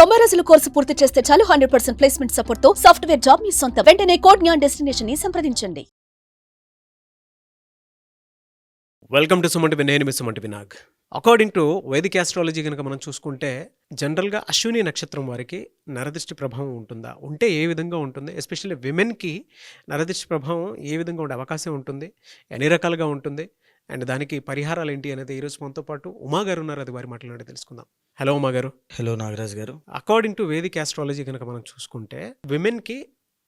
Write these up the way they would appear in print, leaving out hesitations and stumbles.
90 రోజుల కోర్సు పూర్తి చేస్తే చాలు 100% ప్లేస్మెంట్ సపోర్ట్ తో సాఫ్ట్వేర్ జాబ్ మీ సొంతం. వెంటనే కోడ్ జ్ఞాన్ డెస్టినేషన్ ని సంప్రదించండి. వెల్కమ్ టు సుమంటి నేను మీ సుమంటి వినాగ్. అకార్డింగ్ టు వైదిక ఆస్ట్రాలజీ కనుక మనం చూసుకుంటే జనరల్గా అశ్విని నక్షత్రం వారికి నరదృష్టి ప్రభావం ఉంటుందా, ఉంటే ఏ విధంగా ఉంటుంది, ఎస్పెషల్లీ విమెన్కి నరదృష్టి ప్రభావం ఏ విధంగా ఉండే అవకాశం ఉంటుంది, ఎన్ని రకాలుగా ఉంటుంది, అండ్ దానికి పరిహారాలు ఏంటి అనేది ఈరోజు మనతో పాటు ఉమా గారు ఉన్నారు. అది వారి మాట్లాడి తెలుసుకుందాం. హలో ఉమా గారు. హలో నాగరాజ్ గారు. అకార్డింగ్ టు వేదిక్ ఆస్ట్రాలజీ కనుక మనం చూసుకుంటే విమెన్కి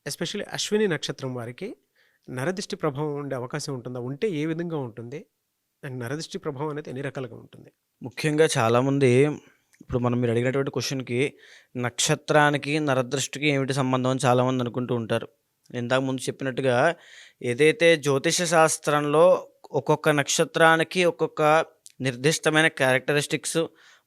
ఎస్పెషల్లీ అశ్విని నక్షత్రం వారికి నరదృష్టి ప్రభావం ఉండే అవకాశం ఉంటుందా, ఉంటే ఏ విధంగా ఉంటుంది, అండ్ నరదృష్టి ప్రభావం అనేది ఎన్ని రకాలుగా ఉంటుంది? ముఖ్యంగా చాలామంది ఇప్పుడు మీరు అడిగినటువంటి క్వశ్చన్కి నక్షత్రానికి నరదృష్టికి ఏమిటి సంబంధం అని చాలామంది అనుకుంటూ ఉంటారు. ఇందాక ముందు చెప్పినట్టుగా ఏదైతే జ్యోతిష శాస్త్రంలో ఒక్కొక్క నక్షత్రానికి ఒక్కొక్క నిర్దిష్టమైన క్యారెక్టరిస్టిక్స్,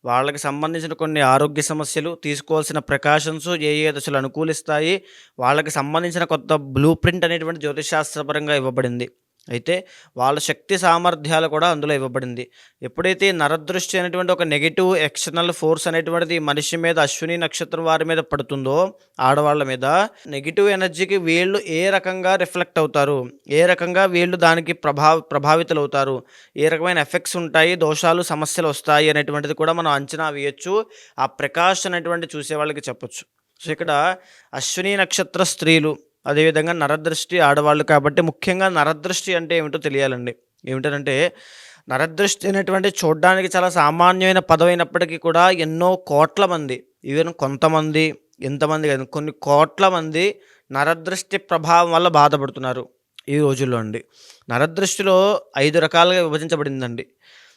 వాళ్ళకి సంబంధించిన కొన్ని ఆరోగ్య సమస్యలు, తీసుకోవాల్సిన ప్రికాషన్స్ ఏ దశలు అనుకూలిస్తాయి, వాళ్ళకి సంబంధించిన కొత్త బ్లూ ప్రింట్ అనేటువంటి జ్యోతిషశాస్త్రపరంగా ఇవ్వబడింది. అయితే వాళ్ళ శక్తి సామర్థ్యాలు కూడా అందులో ఇవ్వబడింది. ఎప్పుడైతే నరదృష్టి అనేటువంటి ఒక నెగిటివ్ ఎక్స్టర్నల్ ఫోర్స్ అనేటువంటిది మనిషి మీద, అశ్విని నక్షత్రం వారి మీద పడుతుందో, ఆడవాళ్ళ మీద, నెగిటివ్ ఎనర్జీకి వీళ్ళు ఏ రకంగా రిఫ్లెక్ట్ అవుతారు, ఏ రకంగా వీళ్ళు దానికి ప్రభావితులు అవుతారు, ఏ రకమైన ఎఫెక్ట్స్ ఉంటాయి, దోషాలు, సమస్యలు వస్తాయి అనేటువంటిది కూడా మనం అంచనా వేయచ్చు. ఆ ప్రికాషన్ అనేటువంటి చూసే వాళ్ళకి చెప్పొచ్చు. సో ఇక్కడ అశ్విని నక్షత్ర స్త్రీలు, అదేవిధంగా నరదృష్టి ఆడవాళ్ళు కాబట్టి ముఖ్యంగా నరదృష్టి అంటే ఏమిటో తెలియాలండి. ఏమిటంటే నరదృష్టి అనేటువంటి చూడడానికి చాలా సామాన్యమైన పదమైనప్పటికీ కూడా ఎన్నో కోట్ల మంది, ఈవెన్ కొంతమంది, ఎంతమంది కాదు, కొన్ని కోట్ల మంది నరదృష్టి ప్రభావం వల్ల బాధపడుతున్నారు ఈ రోజుల్లో అండి. నరదృష్టిలో 5 రకాలుగా విభజించబడిందండి.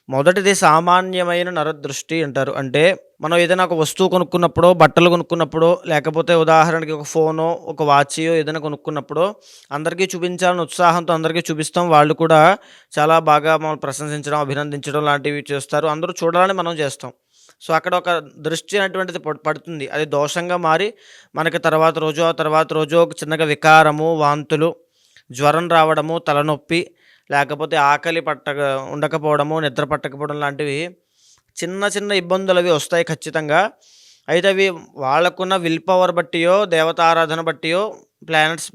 మొదటిది సామాన్యమైన నరదృష్టి అంటారు. అంటే మనం ఏదైనా ఒక వస్తువు కొనుక్కున్నప్పుడో, బట్టలు కొనుక్కున్నప్పుడో, లేకపోతే ఉదాహరణకి ఒక ఫోనో, ఒక వాచో ఏదైనా కొనుక్కున్నప్పుడో అందరికీ చూపించాలని ఉత్సాహంతో అందరికీ చూపిస్తాం. వాళ్ళు కూడా చాలా బాగా మమ్మల్ని ప్రశంసించడం, అభినందించడం లాంటివి చేస్తారు. అందరూ చూడాలని మనం చేస్తాం. సో అక్కడ ఒక దృష్టి అనేటువంటిది పడుతుంది. అది దోషంగా మారి మనకి తర్వాత రోజు ఒక చిన్నగా వికారము, వాంతులు, జ్వరం రావడము, తలనొప్పి, లేకపోతే ఆకలి ఉండకపోవడము, నిద్ర పట్టకపోవడం లాంటివి చిన్న చిన్న ఇబ్బందులు అవి వస్తాయి ఖచ్చితంగా. అయితే అవి వాళ్ళకున్న విల్ పవర్ బట్టియో, దేవతారాధన బట్టియో, ప్లానెట్స్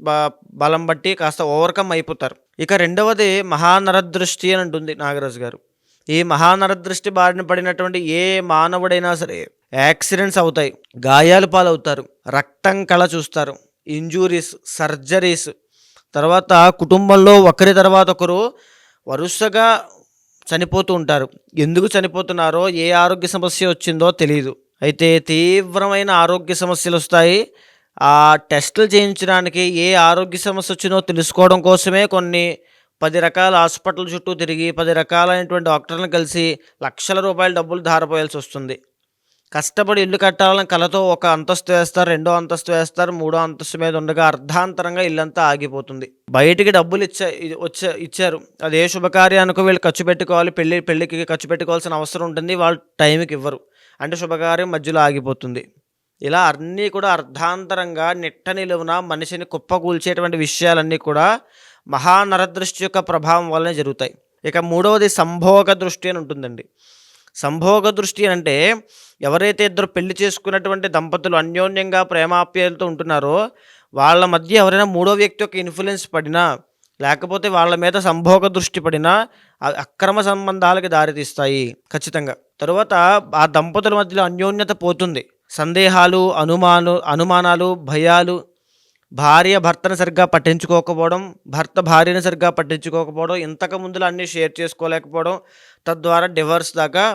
బలం బట్టి కాస్త ఓవర్కమ్ అయిపోతారు. ఇక రెండవది మహానరదృష్టి అని ఉంటుంది నాగరాజు గారు. ఈ మహానరదృష్టి బారిన పడినటువంటి ఏ మానవుడైనా సరే యాక్సిడెంట్స్ అవుతాయి, గాయాలు పాలవుతారు, రక్తం కళ చూస్తారు, ఇంజూరీస్, సర్జరీస్, తర్వాత కుటుంబంలో ఒకరి తర్వాత ఒకరు వరుసగా చనిపోతూ ఉంటారు. ఎందుకు చనిపోతున్నారో, ఏ ఆరోగ్య సమస్య వచ్చిందో తెలియదు. అయితే తీవ్రమైన ఆరోగ్య సమస్యలు వస్తాయి. ఆ టెస్టులు చేయించడానికి ఏ ఆరోగ్య సమస్య వచ్చిందో తెలుసుకోవడం కోసమే కొన్ని 10 రకాల హాస్పిటల్ చుట్టూ తిరిగి 10 రకాలైనటువంటి డాక్టర్లను కలిసి లక్షల రూపాయల డబ్బులు ధారపోయాల్సి వస్తుంది. కష్టపడి ఇల్లు కట్టాలని కలతో ఒక అంతస్తు వేస్తారు, 2వ అంతస్తు వేస్తారు, 3వ అంతస్తు మీద ఉండగా అర్ధాంతరంగా ఇల్లంతా ఆగిపోతుంది. బయటికి డబ్బులు ఇచ్చారు, అది ఏ శుభకార్యానికి వీళ్ళు ఖర్చు పెట్టుకోవాలి, పెళ్ళికి ఖర్చు పెట్టుకోవాల్సిన అవసరం ఉంటుంది, వాళ్ళు టైంకి ఇవ్వరు, అంటే శుభకార్యం మధ్యలో ఆగిపోతుంది. ఇలా అన్నీ కూడా అర్ధాంతరంగా నిట్ట నిలువున మనిషిని కుప్పకూల్చేటువంటి విషయాలన్నీ కూడా మహానరదృష్టి యొక్క ప్రభావం వల్లనే జరుగుతాయి. ఇక మూడవది సంభోగ దృష్టి అని ఉంటుందండి. సంభోగ దృష్టి అంటే ఎవరైతే ఇద్దరు పెళ్లి చేసుకున్నటువంటి దంపతులు అన్యోన్యంగా ప్రేమాప్యాలతో ఉంటున్నారో వాళ్ళ మధ్య ఎవరైనా మూడో వ్యక్తి యొక్క ఇన్ఫ్లుయెన్స్ పడినా, లేకపోతే వాళ్ళ మీద సంభోగ దృష్టి పడినా అక్రమ సంబంధాలకు దారితీస్తాయి ఖచ్చితంగా. తరువాత ఆ దంపతుల మధ్యలో అన్యోన్యత పోతుంది. సందేహాలు, అనుమానాలు, భయాలు, భార్య భర్తను సరిగ్గా పట్టించుకోకపోవడం, భర్త భార్యను సరిగ్గా పట్టించుకోకపోవడం, ఇంతకు ముందులో అన్నీ షేర్ చేసుకోలేకపోవడం, తద్వారా డివోర్స్ దాకా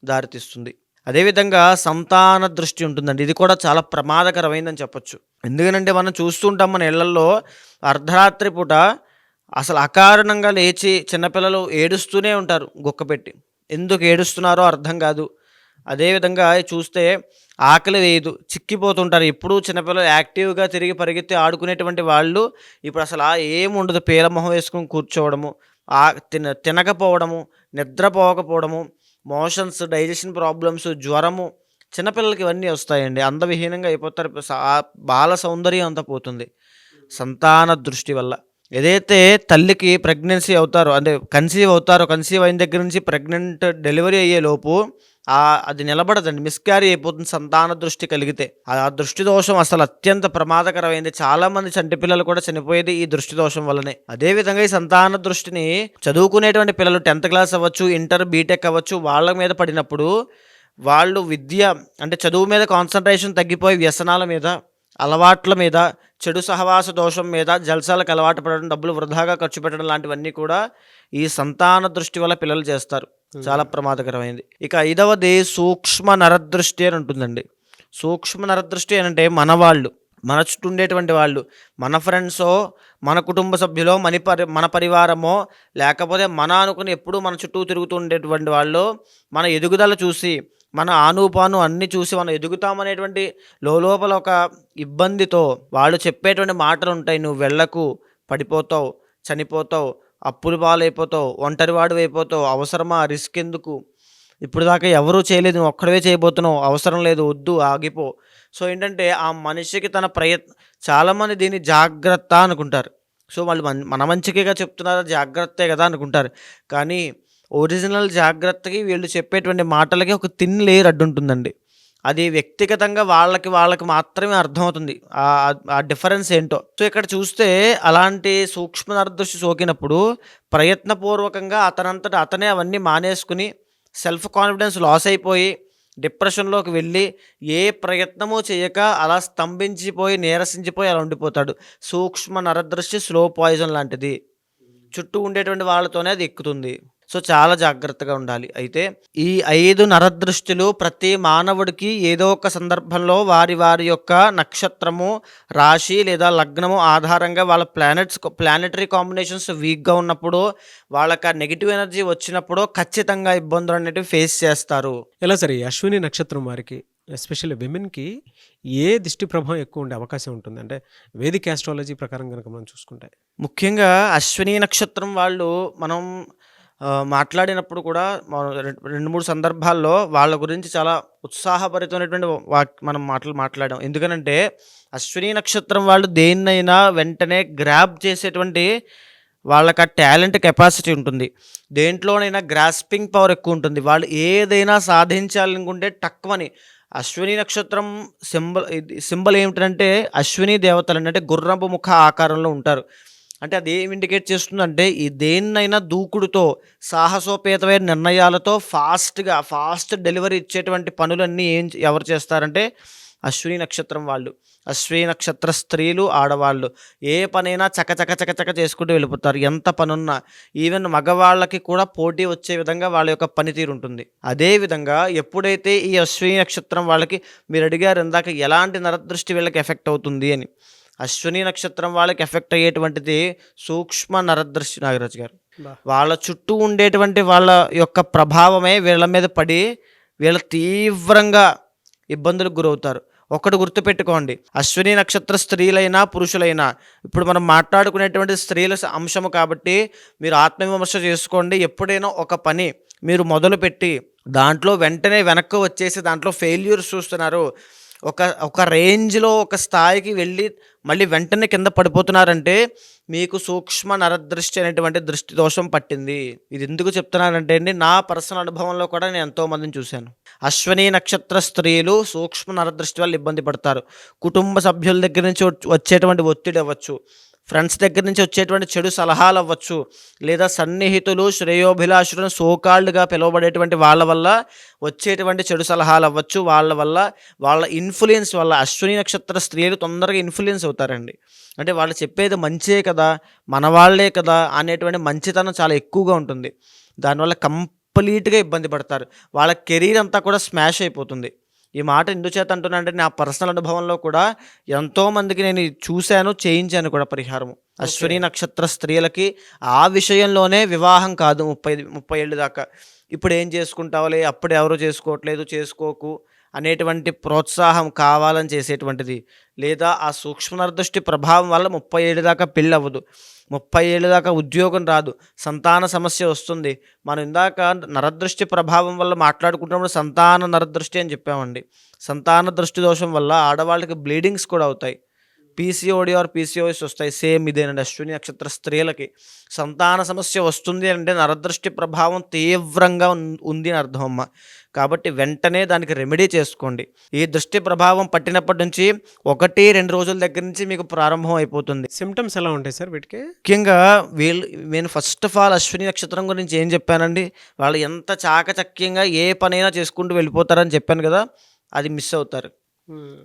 దారితీస్తుంది. అదేవిధంగా సంతాన దృష్టి ఉంటుందండి. ఇది కూడా చాలా ప్రమాదకరమైందని చెప్పొచ్చు. ఎందుకంటే మనం చూస్తుంటాం మన ఇళ్లలో అర్ధరాత్రి పూట అసలు అకారణంగా లేచి చిన్నపిల్లలు ఏడుస్తూనే ఉంటారు గుక్కపెట్టి. ఎందుకు ఏడుస్తున్నారో అర్థం కాదు. అదేవిధంగా చూస్తే ఆకలి వేయదు, చిక్కిపోతుంటారు. ఎప్పుడూ చిన్నపిల్లలు యాక్టివ్గా తిరిగి పరిగెత్తి ఆడుకునేటువంటి వాళ్ళు ఇప్పుడు అసలు ఏముండదు, పేలమొహం వేసుకొని కూర్చోవడము, తినకపోవడము, నిద్రపోకపోవడము, మోషన్స్, డైజెషన్ ప్రాబ్లమ్స్, జ్వరము, చిన్నపిల్లలకి ఇవన్నీ వస్తాయండి. అందవిహీనంగా అయిపోతారు, బాల సౌందర్యం అంతా పోతుంది సంతాన దృష్టి వల్ల. ఏదైతే తల్లికి ప్రెగ్నెన్సీ అవుతారో, అంటే కన్సీవ్ అయిన దగ్గర నుంచి ప్రెగ్నెంట్ డెలివరీ అయ్యే లోపు అది నిలబడదండి, మిస్క్యారీ అయిపోతుంది సంతాన దృష్టి కలిగితే. ఆ దృష్టి దోషం అసలు అత్యంత ప్రమాదకరమైంది. చాలామంది చంటి పిల్లలు కూడా చనిపోయేది ఈ దృష్టి దోషం వల్లనే. అదేవిధంగా ఈ సంతాన దృష్టిని చదువుకునేటువంటి పిల్లలు 10th క్లాస్ అవ్వచ్చు, ఇంటర్, బీటెక్ అవ్వచ్చు, వాళ్ళ మీద పడినప్పుడు వాళ్ళు విద్య అంటే చదువు మీద కాన్సన్ట్రేషన్ తగ్గిపోయి వ్యసనాల మీద, అలవాట్ల మీద, చెడు సహవాస దోషం మీద, జల్సాలకు అలవాటు పడడం, డబ్బులు వృధాగా ఖర్చు పెట్టడం లాంటివన్నీ కూడా ఈ సంతాన దృష్టి వల్ల పిల్లలు చేస్తారు. చాలా ప్రమాదకరమైంది. ఇక 5వది సూక్ష్మ నరదృష్టి అని ఉంటుందండి. సూక్ష్మ నరదృష్టి అని అంటే మన చుట్టూ ఉండేటువంటి వాళ్ళు, మన ఫ్రెండ్సో, మన కుటుంబ సభ్యులో, మన పరివారమో, లేకపోతే మన అనుకుని ఎప్పుడూ మన చుట్టూ తిరుగుతూ ఉండేటువంటి వాళ్ళు మన ఎదుగుదల చూసి, మన ఆనుపాను అన్నీ చూసి మనం ఎదుగుతామనేటువంటి లోపల ఒక ఇబ్బందితో వాళ్ళు చెప్పేటువంటి మాటలు ఉంటాయి. నువ్వు వెళ్ళకు, పడిపోతావు, చనిపోతావు, అప్పులు పాలైపోతావు, ఒంటరివాడు అయిపోతావు, అవసరమా, రిస్క్ ఎందుకు, ఇప్పుడు దాకా ఎవరూ చేయలేదు, నువ్వు ఒక్కడవే చేయబోతున్నావు, అవసరం లేదు, వద్దు, ఆగిపో. సో ఏంటంటే ఆ మనిషికి తన చాలామంది దీన్ని జాగ్రత్త అనుకుంటారు. సో వాళ్ళు మన మంచిగా చెప్తున్నారు, జాగ్రత్తే కదా అనుకుంటారు. కానీ ఒరిజినల్ జాగ్రత్తకి వీళ్ళు చెప్పేటువంటి మాటలకి ఒక థిన్ లేయర్ అడ్డుంటుందండి. అది వ్యక్తిగతంగా వాళ్ళకి మాత్రమే అర్థమవుతుంది ఆ డిఫరెన్స్ ఏంటో. సో ఇక్కడ చూస్తే అలాంటి సూక్ష్మ నరదృష్టి సోకినప్పుడు ప్రయత్నపూర్వకంగా అతనంతట అతనే అవన్నీ మానేసుకుని సెల్ఫ్ కాన్ఫిడెన్స్ లాస్ అయిపోయి డిప్రెషన్లోకి వెళ్ళి ఏ ప్రయత్నమూ చేయక అలా స్తంభించిపోయి, నీరసించిపోయి అలా ఉండిపోతాడు. సూక్ష్మ నరదృష్టి స్లో పాయిజన్ లాంటిది. చుట్టూ ఉండేటువంటి వాళ్ళతోనే అది ఎక్కుతుంది. సో చాలా జాగ్రత్తగా ఉండాలి. అయితే ఈ 5 నరదృష్టిలు ప్రతి మానవుడికి ఏదో ఒక సందర్భంలో వారి యొక్క నక్షత్రము, రాశి లేదా లగ్నము ఆధారంగా వాళ్ళ ప్లానెటరీ కాంబినేషన్స్ వీక్గా ఉన్నప్పుడు, వాళ్ళకి ఆ నెగిటివ్ ఎనర్జీ వచ్చినప్పుడు ఖచ్చితంగా ఇబ్బందులు అనేటివి ఫేస్ చేస్తారు. ఎలా సరే ఈ అశ్విని నక్షత్రం వారికి ఎస్పెషల్లీ విమెన్కి ఏ దిష్టి ప్రభావం ఎక్కువ ఉండే అవకాశం ఉంటుంది? అంటే వేదిక ఆస్ట్రాలజీ ప్రకారం కనుక మనం చూసుకుంటే ముఖ్యంగా అశ్విని నక్షత్రం వాళ్ళు మనం మాట్లాడినప్పుడు కూడా 2-3 సందర్భాల్లో వాళ్ళ గురించి చాలా ఉత్సాహభరితమైనటువంటి మనం మాట్లాడాం. ఎందుకనంటే అశ్విని నక్షత్రం వాళ్ళు దేన్నైనా వెంటనే గ్రాబ్ చేసేటువంటి వాళ్ళకి ఆ టాలెంట్ కెపాసిటీ ఉంటుంది. దేంట్లోనైనా గ్రాస్పింగ్ పవర్ ఎక్కువ ఉంటుంది. వాళ్ళు ఏదైనా సాధించాలనుకుంటే టక్కుమని. అశ్విని నక్షత్రం సింబల్ ఏమిటంటే అశ్విని దేవతలు అంటే గుర్రపు ముఖ ఆకారంలో ఉంటారు. అంటే అది ఏం ఇండికేట్ చేస్తుందంటే ఈ దేన్నైనా దూకుడుతో, సాహసోపేతమైన నిర్ణయాలతో ఫాస్ట్ డెలివరీ ఇచ్చేటువంటి పనులన్నీ ఎవరు చేస్తారంటే అశ్విని నక్షత్రం వాళ్ళు. అశ్విని నక్షత్ర స్త్రీలు, ఆడవాళ్ళు ఏ పనైనా చకచక చేసుకుంటూ వెళ్ళిపోతారు. ఎంత పనున్నా ఈవెన్ మగవాళ్ళకి కూడా పోటీ వచ్చే విధంగా వాళ్ళ యొక్క పనితీరు ఉంటుంది. అదేవిధంగా ఎప్పుడైతే ఈ అశ్విని నక్షత్రం వాళ్ళకి, మీరు అడిగారు ఇందాక ఎలాంటి నరదృష్టి వీళ్ళకి ఎఫెక్ట్ అవుతుంది అని, అశ్విని నక్షత్రం వాళ్ళకి ఎఫెక్ట్ అయ్యేటువంటిది సూక్ష్మ నరదృష్టి. నాగరాజు గారు, వాళ్ళ చుట్టూ ఉండేటువంటి వాళ్ళ యొక్క ప్రభావమే వీళ్ళ మీద పడి వీళ్ళ తీవ్రంగా ఇబ్బందులకు గురవుతారు. ఒకటి గుర్తుపెట్టుకోండి, అశ్విని నక్షత్ర స్త్రీలైనా పురుషులైనా, ఇప్పుడు మనం మాట్లాడుకునేటువంటి స్త్రీల అంశము కాబట్టి మీరు ఆత్మవిమర్శ చేసుకోండి. ఎప్పుడైనా ఒక పని మీరు మొదలుపెట్టి దాంట్లో వెంటనే వెనక్కి వచ్చేసి దాంట్లో ఫెయిల్యూర్స్ చూస్తున్నారు, ఒక రేంజ్లో ఒక స్థాయికి వెళ్ళి మళ్ళీ వెంటనే కింద పడిపోతున్నారంటే మీకు సూక్ష్మ నరదృష్టి అనేటువంటి దృష్టి దోషం పట్టింది. ఇది ఎందుకు చెప్తున్నానంటే అండి, నా పర్సనల్ అనుభవంలో కూడా నేను ఎంతోమందిని చూశాను. అశ్విని నక్షత్ర స్త్రీలు సూక్ష్మ నరదృష్టి వల్ల ఇబ్బంది పడతారు. కుటుంబ సభ్యుల దగ్గర నుంచి వచ్చేటువంటి ఒత్తిడి అవ్వచ్చు, ఫ్రెండ్స్ దగ్గర నుంచి వచ్చేటువంటి చెడు సలహాలు అవ్వచ్చు, లేదా సన్నిహితులు, శ్రేయోభిలాషులను సోకాల్డ్గా పిలువబడేటువంటి వాళ్ళ వల్ల వచ్చేటువంటి చెడు సలహాలు అవ్వచ్చు. వాళ్ళ ఇన్ఫ్లుయెన్స్ వల్ల అశ్విని నక్షత్ర స్త్రీలు తొందరగా ఇన్ఫ్లుయెన్స్ అవుతారండి. అంటే వాళ్ళు చెప్పేది మంచే కదా, మన వాళ్ళే కదా అనేటువంటి మంచితనం చాలా ఎక్కువగా ఉంటుంది. దానివల్ల కంప్లీట్గా ఇబ్బంది పడతారు. వాళ్ళ కెరీర్ అంతా కూడా స్మాష్ అయిపోతుంది. ఈ మాట ఎందుచేత అంటున్నానంటే నా పర్సనల్ అనుభవంలో కూడా ఎంతోమందికి నేను చూశాను, చేయించాను కూడా పరిహారము. అశ్విని నక్షత్ర స్త్రీలకి ఆ విషయంలోనే వివాహం కాదు 30 ఏళ్ళు దాకా. ఇప్పుడు ఏం చేసుకుంటావులే, అప్పుడు ఎవరు చేసుకోవట్లేదు, చేసుకోకు అనేటువంటి ప్రోత్సాహం కావాలని చేసేటువంటిది. లేదా ఆ సూక్ష్మ నరదృష్టి ప్రభావం వల్ల 30 ఏళ్ళ దాకా పెళ్ళి అవ్వదు, 30 ఏళ్ళ దాకా ఉద్యోగం రాదు, సంతాన సమస్య వస్తుంది. మనం ఇందాక నరదృష్టి ప్రభావం వల్ల మాట్లాడుకుంటున్నప్పుడు సంతాన నరదృష్టి అని చెప్పామండి. సంతాన దృష్టి దోషం వల్ల ఆడవాళ్ళకి బ్లీడింగ్స్ కూడా అవుతాయి. పీసీఓడి ఆర్ పీసీఓఎస్ వస్తాయి. సేమ్ ఇదేనండి. అశ్విని నక్షత్ర స్త్రీలకి సంతాన సమస్య వస్తుంది అంటే నరదృష్టి ప్రభావం తీవ్రంగా ఉంది అని అర్థం అమ్మ. కాబట్టి వెంటనే దానికి రెమెడీ చేసుకోండి. ఈ దృష్టి ప్రభావం పట్టినప్పటి నుంచి 1-2 రోజుల దగ్గర నుంచి మీకు ప్రారంభం అయిపోతుంది. సిమ్టమ్స్ ఎలా ఉంటాయి సార్ వీటికి? ముఖ్యంగా నేను ఫస్ట్ ఆఫ్ ఆల్ అశ్విని నక్షత్రం గురించి ఏం చెప్పానండి, వాళ్ళు ఎంత చాకచక్యంగా ఏ పనైనా చేసుకుంటూ వెళ్ళిపోతారని చెప్పాను కదా, అది మిస్ అవుతారు,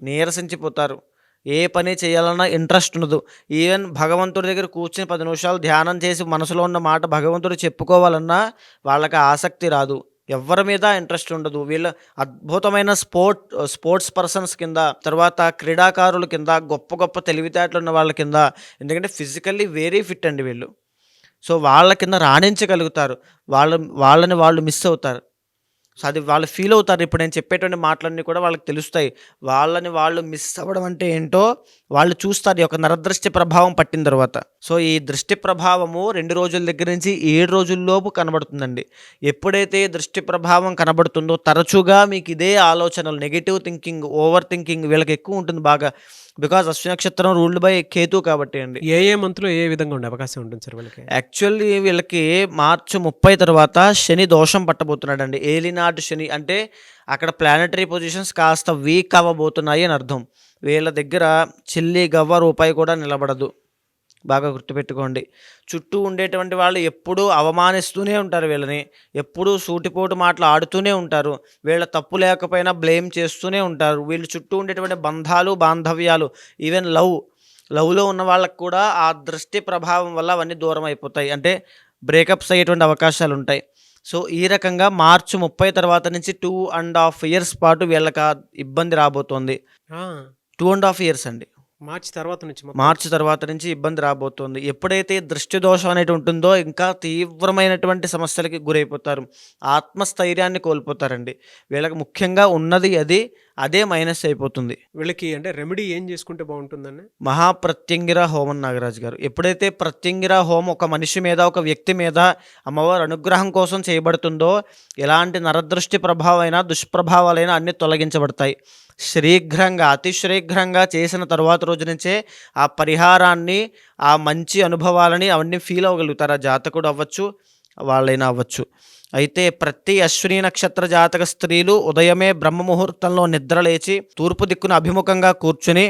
నీరసించిపోతారు, ఏ పని చేయాలన్నా ఇంట్రెస్ట్ ఉండదు. ఈవెన్ భగవంతుడి దగ్గర కూర్చుని 10 నిమిషాలు ధ్యానం చేసి మనసులో ఉన్న మాట భగవంతుడు చెప్పుకోవాలన్నా వాళ్ళకి ఆసక్తి రాదు, ఎవరి మీద ఇంట్రెస్ట్ ఉండదు. వీళ్ళ అద్భుతమైన స్పోర్ట్స్ పర్సన్స్ కింద, తర్వాత క్రీడాకారుల కింద, గొప్ప గొప్ప తెలివితేటలు ఉన్న వాళ్ళ కింద, ఎందుకంటే ఫిజికల్లీ వెరీ ఫిట్ అండి వీళ్ళు. సో వాళ్ళ కింద రాణించగలుగుతారు, వాళ్ళని వాళ్ళు మిస్ అవుతారు. సో అది వాళ్ళు ఫీల్ అవుతారు. ఇప్పుడు నేను చెప్పేటువంటి మాటలన్నీ కూడా వాళ్ళకి తెలుస్తాయి. వాళ్ళని వాళ్ళు మిస్ అవ్వడం అంటే ఏంటో వాళ్ళు చూస్తారు ఈ యొక్క నరదృష్టి ప్రభావం పట్టిన తర్వాత. సో ఈ దృష్టి ప్రభావము 2 రోజుల దగ్గర నుంచి 7 రోజుల్లోపు కనబడుతుందండి. ఎప్పుడైతే దృష్టి ప్రభావం కనబడుతుందో తరచుగా మీకు ఇదే ఆలోచనలు, నెగిటివ్ థింకింగ్, ఓవర్ థింకింగ్ వీళ్ళకి ఎక్కువ ఉంటుంది బాగా. బికాజ్ అశ్విని నక్షత్రం రూల్డ్ బై కేతు కాబట్టి అండి. ఏ మంత్లో ఏ విధంగా ఉండే అవకాశం ఉంటుంది సార్ వీళ్ళకి? యాక్చువల్లీ వీళ్ళకి మార్చి 30 తర్వాత శని దోషం పట్టబోతున్నాడండి. ఏలినాటి శని అంటే అక్కడ ప్లానటరీ పొజిషన్స్ కాస్త వీక్ అవ్వబోతున్నాయి అని అర్థం. వీళ్ళ దగ్గర చిల్లి గవ్వ రూపాయి కూడా నిలబడదు, బాగా గుర్తుపెట్టుకోండి. చుట్టూ ఉండేటువంటి వాళ్ళు ఎప్పుడూ అవమానిస్తూనే ఉంటారు వీళ్ళని, ఎప్పుడూ సూటిపోటు మాటలు ఆడుతూనే ఉంటారు, వీళ్ళ తప్పు లేకపోయినా బ్లేమ్ చేస్తూనే ఉంటారు. వీళ్ళు చుట్టూ ఉండేటువంటి బంధాలు, బాంధవ్యాలు, ఈవెన్ లవ్లో ఉన్న వాళ్ళకు కూడా ఆ దృష్టి ప్రభావం వల్ల అవన్నీ దూరం అయిపోతాయి, అంటే బ్రేకప్స్ అయ్యేటువంటి అవకాశాలు ఉంటాయి. సో ఈ రకంగా మార్చి 30 తర్వాత నుంచి 2.5 years పాటు వీళ్ళకి ఆ ఇబ్బంది రాబోతోంది. 2.5 years అండి. మార్చి తర్వాత నుంచి ఇబ్బంది రాబోతోంది. ఎప్పుడైతే దృష్టి దోషం అనేది ఉంటుందో ఇంకా తీవ్రమైనటువంటి సమస్యలకి గురైపోతారు, ఆత్మస్థైర్యాన్ని కోల్పోతారండి. వీళ్ళకి ముఖ్యంగా ఉన్నది అదే మైనస్ అయిపోతుంది. వీళ్ళకి అంటే రెమెడీ ఏం చేసుకుంటే బాగుంటుందండి? మహాప్రత్యంగిర హోమం నాగరాజు గారు. ఎప్పుడైతే ప్రత్యంగిర హోమం ఒక మనిషి మీద, ఒక వ్యక్తి మీద అమ్మవారు అనుగ్రహం కోసం చేయబడుతుందో ఎలాంటి నరదృష్టి ప్రభావమైనా, దుష్ప్రభావాలైనా అన్నీ తొలగించబడతాయి. శీఘ్రంగా, అతి శీఘ్రంగా చేసిన తర్వాత రోజు నుంచే ఆ పరిహారాన్ని, ఆ మంచి అనుభవాలని అవన్నీ ఫీల్ అవ్వగలుగుతారు. ఆ జాతకుడు అవ్వచ్చు, వాళ్ళైనా అవ్వచ్చు. అయితే ప్రతి అశ్విని నక్షత్ర జాతక స్త్రీలు ఉదయమే బ్రహ్మముహూర్తంలో నిద్రలేచి తూర్పు దిక్కున అభిముఖంగా కూర్చుని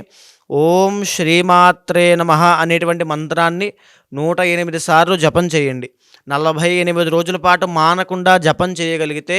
ఓం శ్రీమాత్రే నమః అనేటువంటి మంత్రాన్ని 108 సార్లు జపం చేయండి. 48 రోజుల పాటు మానకుండా జపం చేయగలిగితే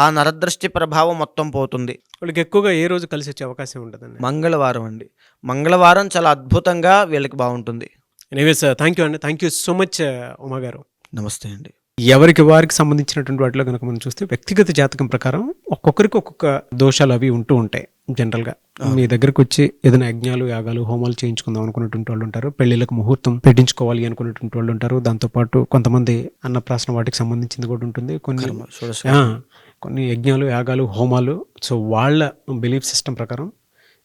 ఆ నరదృష్టి ప్రభావం మొత్తం పోతుంది. వీళ్ళకి ఎక్కువగా ఏ రోజు కలిసి వచ్చే అవకాశం ఉంటుందండి? మంగళవారం అండి. మంగళవారం చాలా అద్భుతంగా వీళ్ళకి బాగుంటుంది. ఎనీవేస్ థ్యాంక్ యూ అండి. Thank you so much Uma గారు. నమస్తే అండి. ఎవరికి వారికి సంబంధించినటువంటి వాటిలో కనుక మనం చూస్తే వ్యక్తిగత జాతకం ప్రకారం ఒక్కొక్కరికి ఒక్కొక్క దోషాలు అవి ఉంటూ ఉంటాయి. జనరల్గా మీ దగ్గరకు వచ్చి ఏదైనా యజ్ఞాలు, యాగాలు, హోమాలు చేయించుకుందాం అనుకున్నటువంటి వాళ్ళు ఉంటారు, పెళ్లిళ్ళకు ముహూర్తం పెట్టించుకోవాలి అనుకున్నటువంటి వాళ్ళు ఉంటారు, దాంతోపాటు కొంతమంది అన్నప్రాసన వాటికి సంబంధించింది కూడా ఉంటుంది, కొన్ని యజ్ఞాలు, యాగాలు, హోమాలు. సో వాళ్ళ బిలీఫ్ సిస్టమ్ ప్రకారం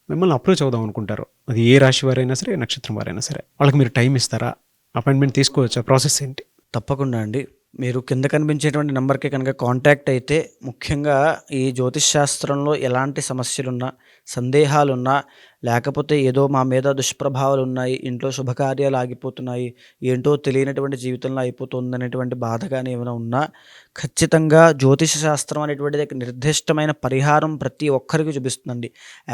మిమ్మల్ని అప్రోచ్ అవుదాం అనుకుంటారు. అది ఏ రాశి వారైనా సరే, ఏ నక్షత్రం వారైనా సరే. వాళ్ళకి మీరు టైం ఇస్తారా? అపాయింట్మెంట్ తీసుకోవచ్చా? ప్రాసెస్ ఏంటి? తప్పకుండా అండి. మీరు కింద కనిపించేటువంటి నెంబర్కి కనుక కాంటాక్ట్ అయితే, ముఖ్యంగా ఈ జ్యోతిష్ శాస్త్రంలో ఎలాంటి సమస్యలున్నా, సందేహాలున్నా, లేకపోతే ఏదో మా మీద దుష్ప్రభావాలు ఉన్నాయి, ఇంట్లో శుభకార్యాలు ఆగిపోతున్నాయి, ఏంటో తెలియనటువంటి జీవితంలో అయిపోతుంది అనేటువంటి బాధ కానీ ఏమైనా ఉన్నా, ఖచ్చితంగా జ్యోతిష శాస్త్రం అనేటువంటిది నిర్దిష్టమైన పరిహారం ప్రతి ఒక్కరికి చూపిస్తుందండి.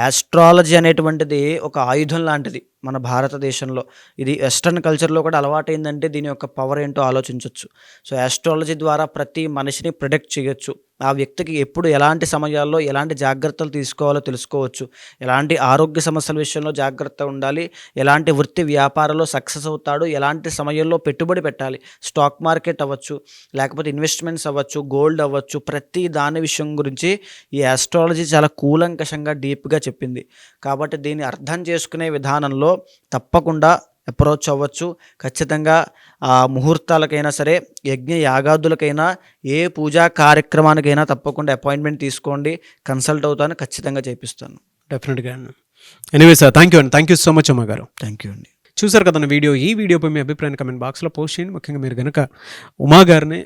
ఆస్ట్రాలజీ అనేటువంటిది ఒక ఆయుధం లాంటిది మన భారతదేశంలో. ఇది వెస్ట్రన్ కల్చర్లో కూడా అలవాటైందంటే దీని యొక్క పవర్ ఏంటో ఆలోచించవచ్చు. సో ఆస్ట్రాలజీ ద్వారా ప్రతి మనిషిని ప్రిడిక్ట్ చేయొచ్చు. ఆ వ్యక్తికి ఎప్పుడు ఎలాంటి సమయాల్లో ఎలాంటి జాగ్రత్తలు తీసుకోవాలో తెలుసుకోవచ్చు. ఎలాంటి ఆరోగ్య సమస్యల విషయంలో జాగ్రత్త ఉండాలి, ఎలాంటి వృత్తి వ్యాపారంలో సక్సెస్ అవుతాడు, ఎలాంటి సమయంలో పెట్టుబడి పెట్టాలి, స్టాక్ మార్కెట్ అవ్వచ్చు, లేకపోతే ఇన్వెస్ట్మెంట్స్ అవ్వచ్చు, గోల్డ్ అవ్వచ్చు, ప్రతి దాని విషయం గురించి ఈ ఆస్ట్రాలజీ చాలా కూలంకషంగా డీప్గా చెప్పింది. కాబట్టి దీన్ని అర్థం చేసుకునే విధానంలో తప్పకుండా అప్రోచ్ అవ్వచ్చు. ఖచ్చితంగా ఆ ముహూర్తాలకైనా సరే, యజ్ఞ యాగాదులకైనా, ఏ పూజా కార్యక్రమానికైనా తప్పకుండా అపాయింట్మెంట్ తీసుకోండి. కన్సల్ట్ అవుతాను, ఖచ్చితంగా చేపిస్తాను. డెఫినెట్గా. ఎనీవేస్ థ్యాంక్ యూ అండి. థ్యాంక్ యూ సో మచ్ అమ్మ గారు. థ్యాంక్ యూ అండి. చూసారు కదా వీడియో. ఈ వీడియోపై మీ అభిప్రాయాన్ని కమెంట్ బాక్స్లో పోస్ట్ చేయండి. ముఖ్యంగా మీరు కనుక ఉమా గారిని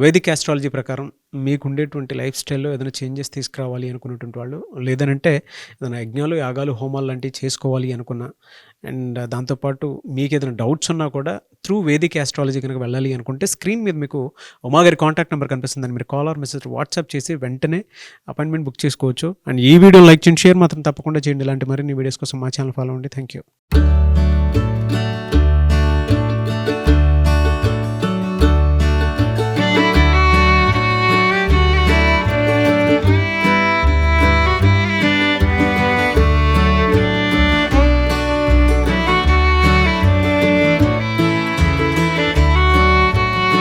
వేదిక్ ఆస్ట్రాలజీ ప్రకారం మీకు ఉండేటువంటి లైఫ్ స్టైల్లో ఏదైనా చేంజెస్ తీసుకురావాలి అనుకున్నటువంటి వాళ్ళు, లేదనంటే ఏదైనా యజ్ఞాలు, యాగాలు, హోమాలు లాంటివి చేసుకోవాలి అనుకున్న, అండ్ దాంతోపాటు మీకు ఏదైనా డౌట్స్ ఉన్నా కూడా త్రూ వేదిక్ ఆస్ట్రాలజీ కనుక వెళ్ళాలి అనుకుంటే స్క్రీన్ మీద మీకు ఉమా గారి కాంటాక్ట్ నెంబర్ కనిపిస్తుంది, మీరు కాల్ ఆర్ మెసేజ్ వాట్సాప్ చేసి వెంటనే అపాయింట్మెంట్ బుక్ చేసుకోవచ్చు. అండ్ ఈ వీడియో లైక్ చేయండి, షేర్ మాత్రం తప్పకుండా చేయండి. ఇలాంటి మరిన్ని వీడియోస్ కోసం మా ఛానల్ ఫాలో అవ్వండి. Thank you.